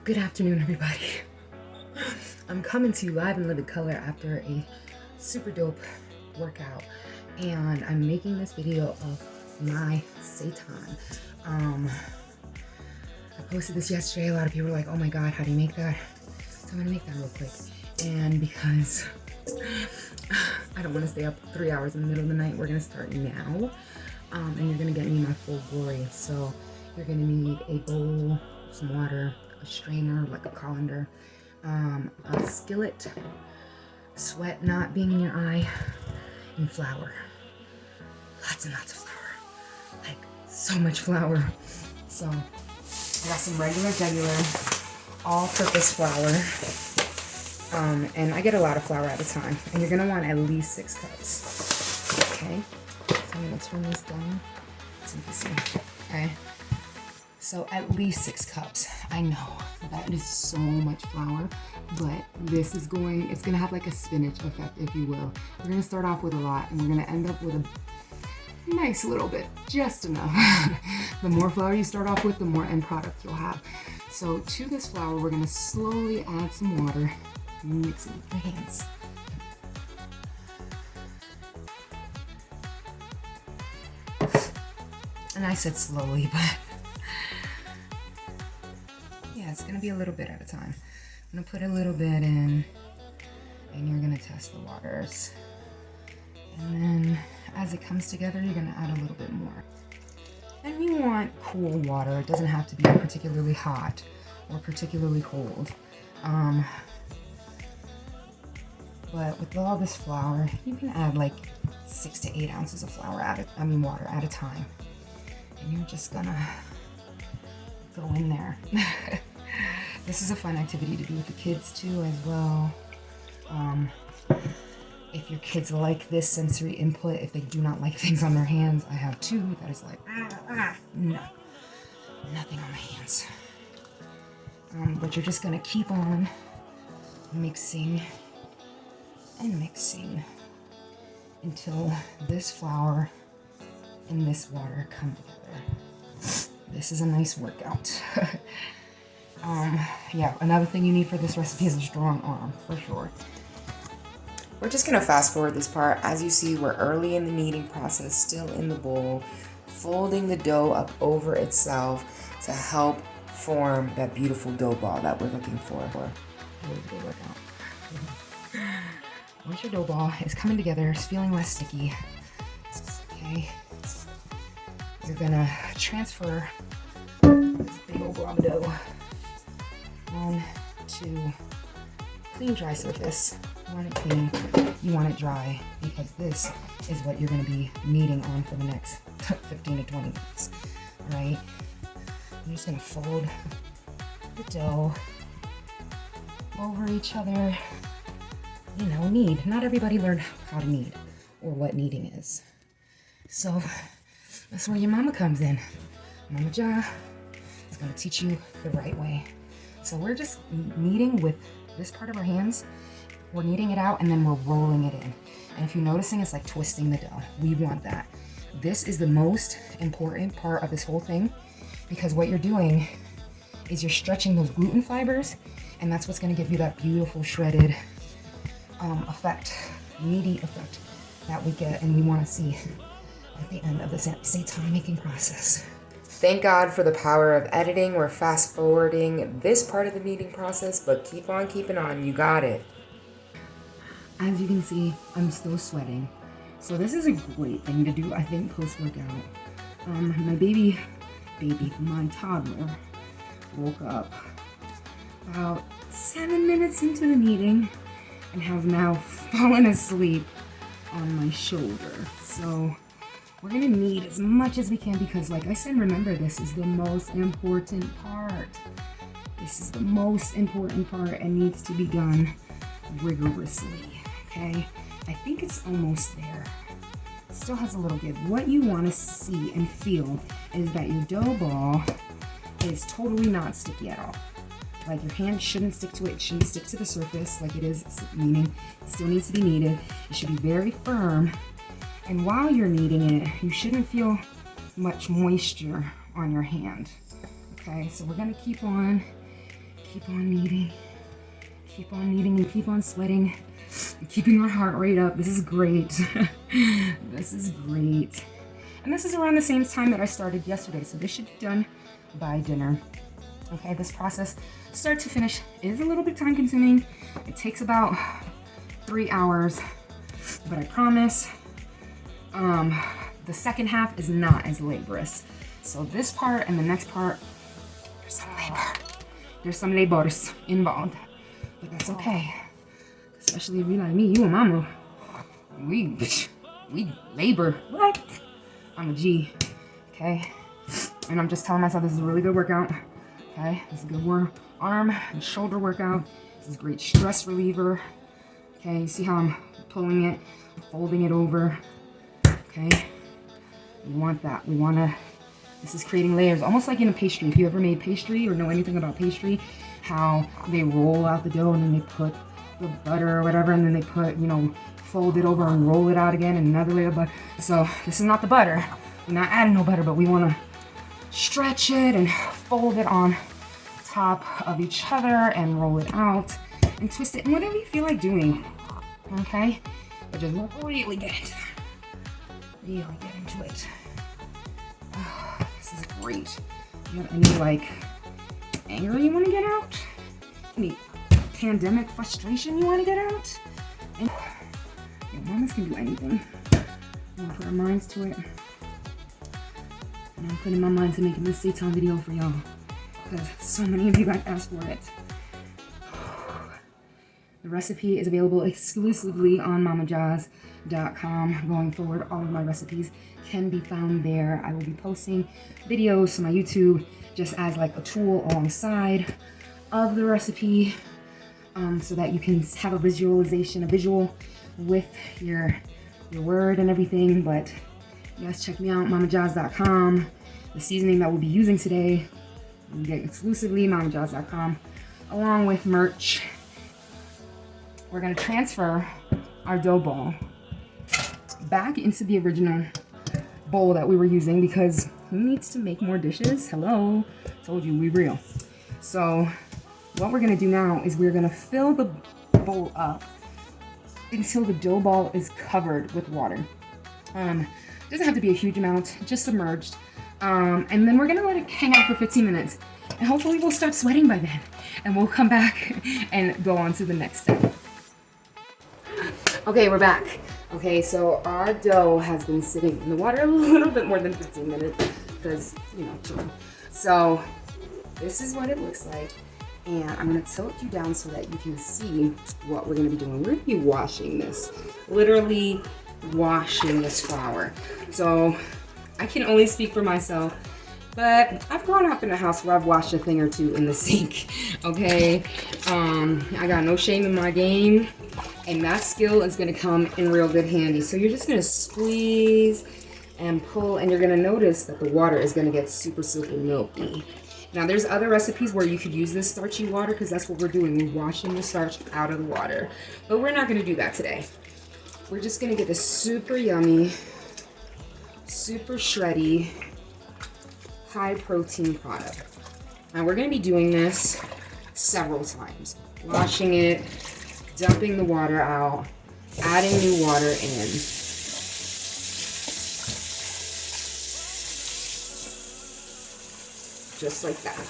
Good afternoon, everybody. I'm coming to you live in living color after a super dope workout, and I'm making this video of my Seitan. I posted this yesterday. A lot of people were like, "Oh my God, how do you make that?" So I'm gonna make that real quick, and because I don't want to stay up 3 hours in the middle of the night, we're gonna start now, and you're gonna get me my full glory. So you're gonna need a bowl, some water, a strainer like a colander, a skillet, sweat not being in your eye, and flour. Lots and lots of flour, like so much flour. So I got some regular all-purpose flour, and I get a lot of flour at a time, and you're gonna want at least 6 cups. Okay, so I'm gonna turn this down so you can see. Okay, so at least 6 cups. I know that is so much flour, but this is it's gonna have like a spinach effect, if you will. We're gonna start off with a lot, and we're gonna end up with a nice little bit, just enough. The more flour you start off with, the more end product you'll have. So to this flour, we're gonna slowly add some water, mix it with your hands. And I said slowly, but yeah, it's gonna be a little bit at a time. I'm gonna put a little bit in, and you're gonna test the waters. And then as it comes together, you're gonna add a little bit more. And you want cool water. It doesn't have to be particularly hot or particularly cold. But with all this flour, you can add like 6 to 8 ounces of flour water at a time. And you're just gonna go in there. This is a fun activity to do with the kids too as well. If your kids like this sensory input, if they do not like things on their hands, I have two that is like, no, nothing on my hands. But you're just gonna keep on mixing and mixing until this flour and this water come together. This is a nice workout. Yeah, another thing you need for this recipe is a strong arm, for sure. We're just gonna fast forward this part. As you see, we're early in the kneading process, still in the bowl, folding the dough up over itself to help form that beautiful dough ball that we're looking for. Once your dough ball is coming together, it's feeling less sticky, okay, you're gonna transfer this big old blob of dough onto clean, dry surface. You want it clean, you want it dry, because this is what you're going to be kneading on for the next 15 to 20 minutes, all right? You're just going to fold the dough over each other, knead. Not everybody learned how to knead or what kneading is. So that's where your mama comes in. Mama Ja is going to teach you the right way. So we're just kneading with this part of our hands. We're kneading it out, and then we're rolling it in. And if you're noticing, it's like twisting the dough. We want that. This is the most important part of this whole thing, because what you're doing is you're stretching those gluten fibers, and that's what's gonna give you that beautiful shredded effect, meaty effect that we get and we wanna see at the end of the Seitan making process. Thank God for the power of editing. We're fast forwarding this part of the kneading process, but keep on keeping on, you got it. As you can see, I'm still sweating. So this is a great thing to do, I think, post-workout. My toddler woke up about 7 minutes into the kneading and have now fallen asleep on my shoulder. So we're gonna knead as much as we can, because like I said, remember, this is the most important part. This is the most important part and needs to be done rigorously. Okay, I think it's almost there. Still has a little give. What you want to see and feel is that your dough ball is totally not sticky at all. Like your hand shouldn't stick to it. It shouldn't stick to the surface like it is, meaning it still needs to be kneaded. It should be very firm. And while you're kneading it, you shouldn't feel much moisture on your hand. Okay, so we're gonna keep on keep on kneading. Keep on kneading and keep on sweating. Keeping our heart rate up. This is great. This is great. And this is around the same time that I started yesterday, so this should be done by dinner. Okay, this process, start to finish, is a little bit time consuming. It takes about 3 hours, but I promise the second half is not as laborious. So this part and the next part, there's some labor. There's some labors involved, but that's okay. Especially if you're like me, you and mama, we labor. What? I'm a G, okay? And I'm just telling myself this is a really good workout, okay? This is a good arm and shoulder workout. This is a great stress reliever, okay? You see how I'm pulling it, folding it over, okay? We want that. We want to, this is creating layers, almost like in a pastry. If you ever made pastry or know anything about pastry, how they roll out the dough and then they put the butter or whatever, and then they put, you know, fold it over and roll it out again and another layer of butter. So this is not the butter. We're not adding no butter, but we want to stretch it and fold it on top of each other and roll it out and twist it and whatever you feel like doing, okay? But just really get into it. Oh, this is great. You have any like anger you want to get out? Any pandemic frustration you want to get out? And mamas can do anything. I'm gonna put our minds to it. And I'm putting my mind to making this Seitan video for y'all, because so many of you guys asked for it. The recipe is available exclusively on mamajaz.com. Going forward, all of my recipes can be found there. I will be posting videos to my YouTube just as like a tool alongside of the recipe, so that you can have a visualization, a visual with your word and everything. But yes, check me out, mamajaz.com. The seasoning that we'll be using today, you get exclusively mamajaz.com, along with merch. We're gonna transfer our dough ball back into the original bowl that we were using, because who needs to make more dishes? Hello, told you we real. So what we're gonna do now is we're gonna fill the bowl up until the dough ball is covered with water. Doesn't have to be a huge amount, just submerged. And then we're gonna let it hang out for 15 minutes. And hopefully we'll stop sweating by then. And we'll come back and go on to the next step. Okay, we're back. Okay, so our dough has been sitting in the water a little bit more than 15 minutes because, you know, chilling. So this is what it looks like. And I'm gonna tilt you down so that you can see what we're gonna be doing. We're gonna be washing this, literally washing this flour. So I can only speak for myself, but I've grown up in a house where I've washed a thing or two in the sink, okay? I got no shame in my game, and that skill is gonna come in real good handy. So you're just gonna squeeze and pull, and you're gonna notice that the water is gonna get super, super milky. Now there's other recipes where you could use this starchy water, because that's what we're doing. We're washing the starch out of the water, but we're not gonna do that today. We're just gonna get this super yummy, super shreddy, high protein product. Now we're gonna be doing this several times. Washing it, dumping the water out, adding new water in. Just like that.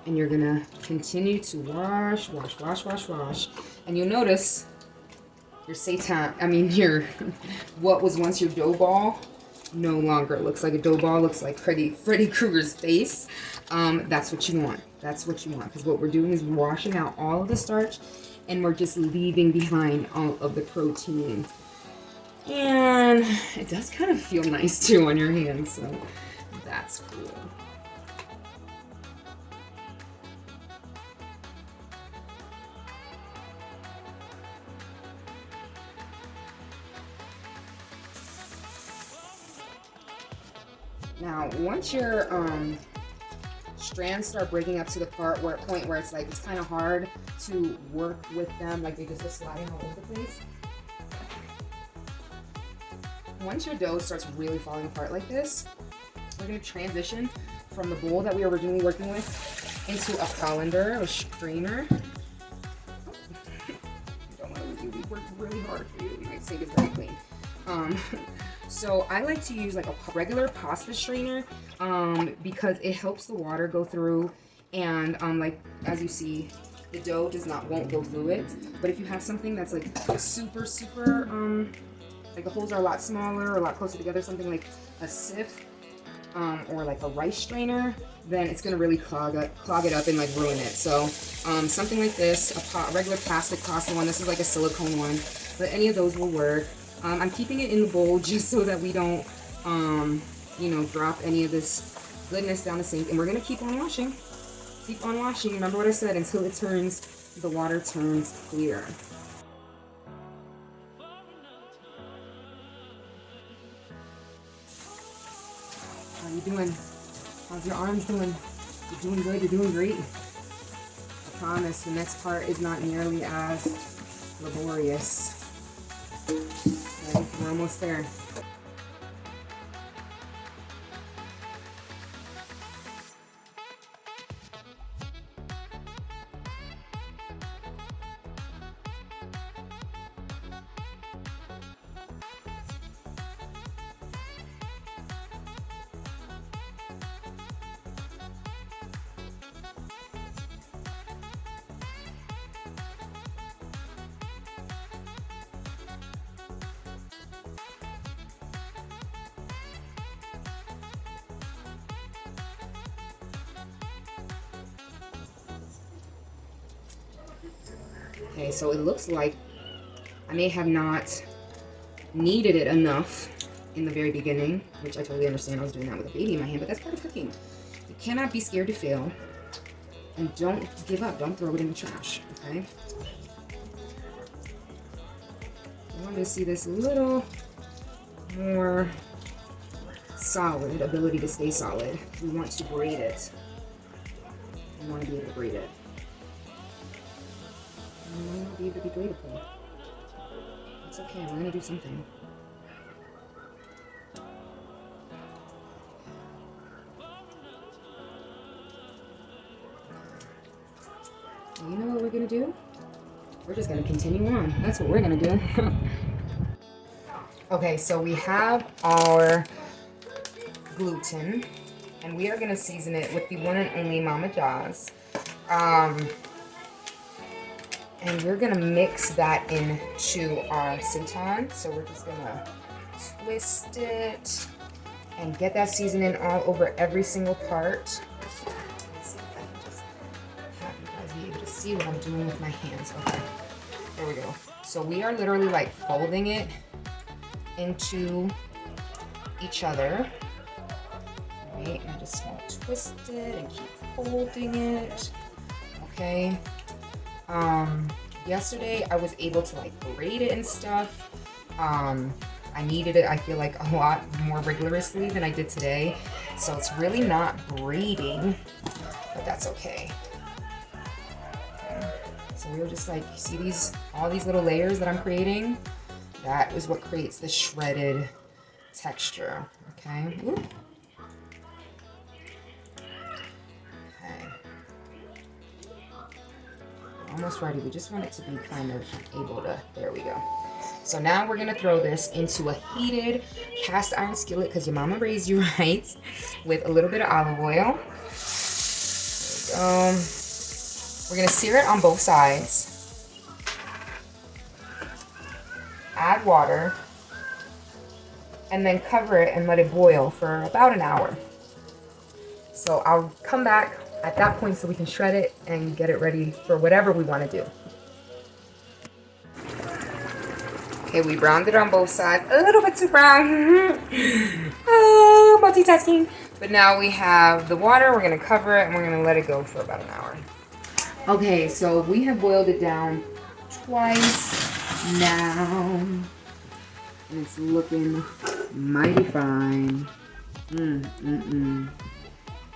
And you're gonna continue to wash, wash, wash, wash, wash. And you'll notice your Seitan, what was once your dough ball no longer looks like a dough ball, looks like Freddy Krueger's face. That's what you want. That's what you want. Because what we're doing is washing out all of the starch, and we're just leaving behind all of the protein. And it does kind of feel nice too on your hands, so that's cool. Now, once your strands start breaking up to the point where it's like it's kind of hard to work with them, like they just are sliding all over the place. Once your dough starts really falling apart like this, we're going to transition from the bowl that we were originally working with into a colander or strainer. Don't want to lose you. We worked really hard for you. My sink is very clean. So I like to use like a regular pasta strainer because it helps the water go through, and like as you see, the dough won't go through it. But if you have something that's like super like the holes are a lot smaller or a lot closer together, something like a sieve or like a rice strainer, then it's gonna really clog it up and like ruin it. So something like this, a regular plastic pasta one. This is like a silicone one, but any of those will work. I'm keeping it in the bowl just so that we don't, you know, drop any of this goodness down the sink. And we're gonna keep on washing. Keep on washing. Remember what I said, until the water turns clear. How you doing? How's your arms doing? You're doing good. You're doing great. I promise the next part is not nearly as laborious. Okay, we're almost there. Okay, so it looks like I may have not kneaded it enough in the very beginning, which I totally understand. I was doing that with a baby in my hand, but that's part of cooking. You cannot be scared to fail, and don't give up. Don't throw it in the trash, okay? I want to see this a little more solid, ability to stay solid. We want to braid it. We want to be able to braid it. I might not be able to be braidable. It's okay, we're gonna do something. You know what we're gonna do? We're just gonna continue on. That's what we're gonna do. Okay, so we have our gluten, and we are gonna season it with the one and only Mama Jaws. And we're gonna mix that into our seitan. So we're just gonna twist it and get that seasoning all over every single part. Let's see if I can just have you guys be able to see what I'm doing with my hands. Okay, there we go. So we are literally like folding it into each other. Right, and I just want to twist it and keep folding it. Okay. Yesterday I was able to like braid it and stuff. I needed it, I feel like, a lot more rigorously than I did today. So it's really not braiding, but that's okay. So we were just like, you see all these little layers that I'm creating? That is what creates the shredded texture, okay? Ooh. Almost ready. We just want it to be kind of able to, there we go. So now we're gonna throw this into a heated cast iron skillet, because your mama raised you right, with a little bit of olive oil. There we go. We're gonna sear it on both sides. Add water, and then cover it and let it boil for about an hour. So I'll come back at that point so we can shred it and get it ready for whatever we want to do. Okay, we browned it on both sides. A little bit too brown. Oh, multitasking. But now we have the water. We're going to cover it and we're going to let it go for about an hour. Okay, so we have boiled it down twice now. And it's looking mighty fine.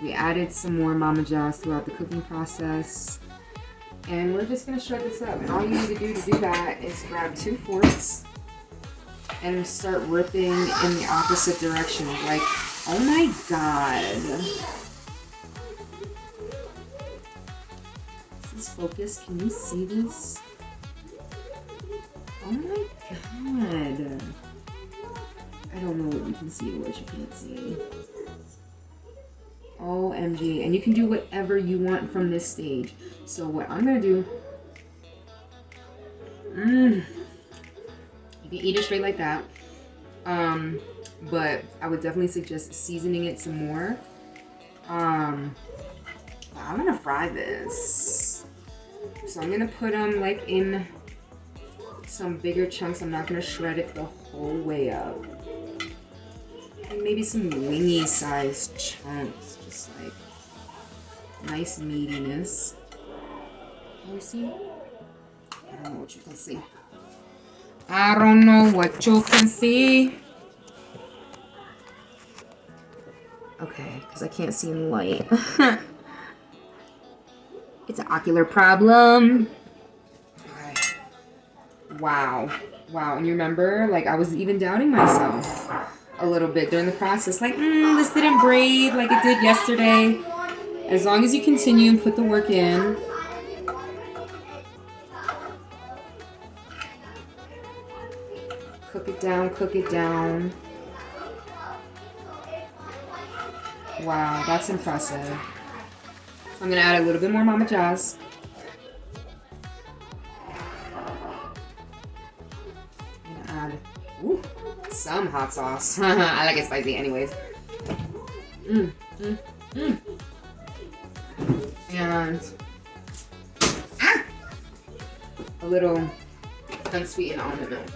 We added some more Mama Jaws throughout the cooking process. And we're just gonna shred this up. And all you need to do that is grab 2 forks and start ripping in the opposite direction. Like, oh my God. focus. Can you see this? Oh my god. I don't know what you can see or what you can't see. OMG. And you can do whatever you want from this stage. So what I'm gonna do, you can eat it straight like that. But I would definitely suggest seasoning it some more. I'm gonna fry this. So I'm gonna put them like in some bigger chunks. I'm not gonna shred it the whole way up. And maybe some wingy sized chunks, just like nice meatiness. Can you see? I don't know what you can see. I don't know what you can see. Okay, because I can't see in light. It's an ocular problem. Okay. Wow. Wow. And you remember, like, I was even doubting myself a little bit during the process. Like, this didn't braid like it did yesterday. As long as you continue and put the work in. Cook it down, cook it down. Wow, that's impressive. So I'm gonna add a little bit more Mama Joss. I'm gonna add some hot sauce. I like it spicy anyways. And a little unsweetened almond milk.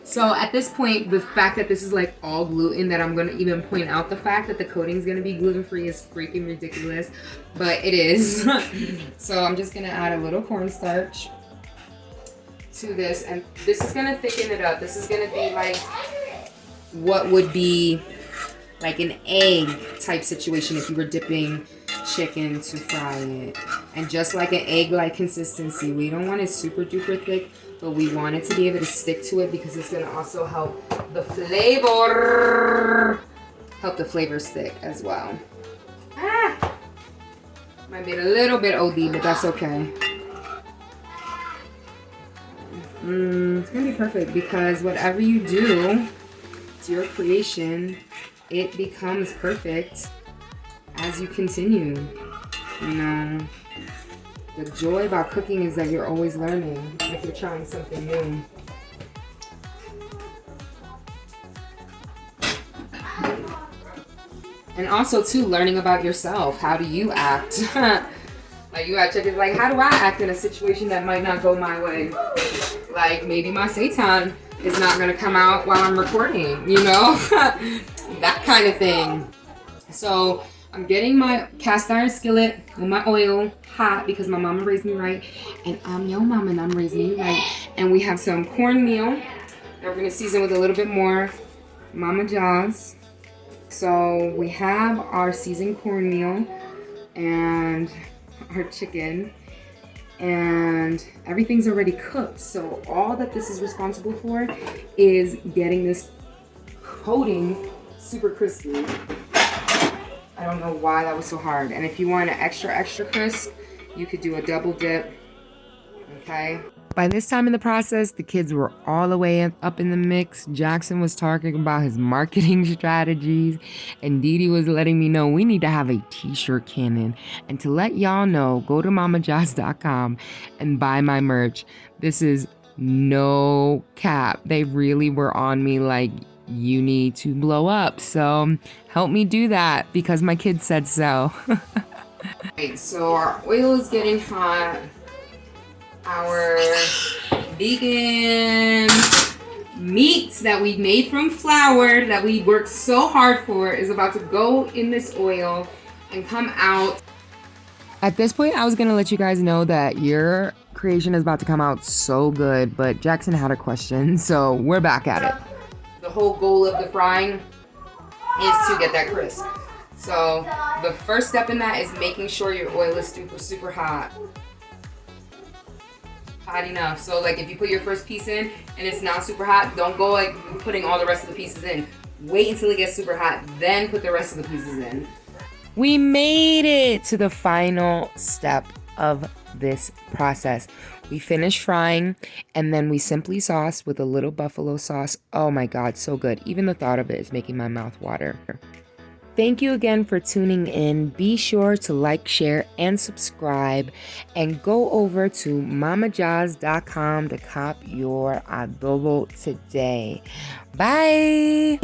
So at this point, the fact that this is like all gluten, that I'm gonna even point out the fact that the coating is gonna be gluten-free is freaking ridiculous, but it is. So I'm just gonna add a little cornstarch to this, and this is gonna thicken it up. This is gonna be like what would be like an egg type situation if you were dipping chicken to fry it. And just like an egg-like consistency, we don't want it super duper thick, but we want it to be able to stick to it because it's gonna also help the flavor stick as well. Might be a little bit OD, but that's okay. It's gonna be perfect because whatever you do to your creation, it becomes perfect as you continue. You know, the joy about cooking is that you're always learning if you're trying something new. And also too, learning about yourself. How do you act? Like you gotta check it, like, how do I act in a situation that might not go my way? Like maybe my Seitan is not gonna come out while I'm recording, you know? That kind of thing. So I'm getting my cast iron skillet with my oil hot because my mama raised me right. And I'm your mama and I'm raising you right. And we have some cornmeal that we're gonna season with a little bit more Mama Joss. So we have our seasoned cornmeal and our chicken, and everything's already cooked. So all that this is responsible for is getting this coating super crispy. I don't know why that was so hard. And if you want an extra crisp, you could do a double dip, okay? By this time in the process, the kids were all the way up in the mix. Jackson was talking about his marketing strategies, and Dee Dee was letting me know we need to have a t-shirt cannon. And to let y'all know, go to mamajoss.com and buy my merch. This is no cap. They really were on me like, you need to blow up. So help me do that because my kids said so. Right, so our oil is getting hot. Our vegan meats that we made from flour that we worked so hard for is about to go in this oil and come out. At this point, I was gonna let you guys know that your creation is about to come out so good, but Jackson had a question, so we're back at it. The whole goal of the frying is to get that crisp. So the first step in that is making sure your oil is super, super hot. Hot enough. So like if you put your first piece in and it's not super hot, don't go like putting all the rest of the pieces in. Wait until it gets super hot, then put the rest of the pieces in. We made it to the final step of this process. We finished frying and then we simply sauce with a little buffalo sauce. Oh my God, so good. Even the thought of it is making my mouth water. Thank you again for tuning in. Be sure to like, share, and subscribe. And go over to mamajaz.com to cop your adobo today. Bye!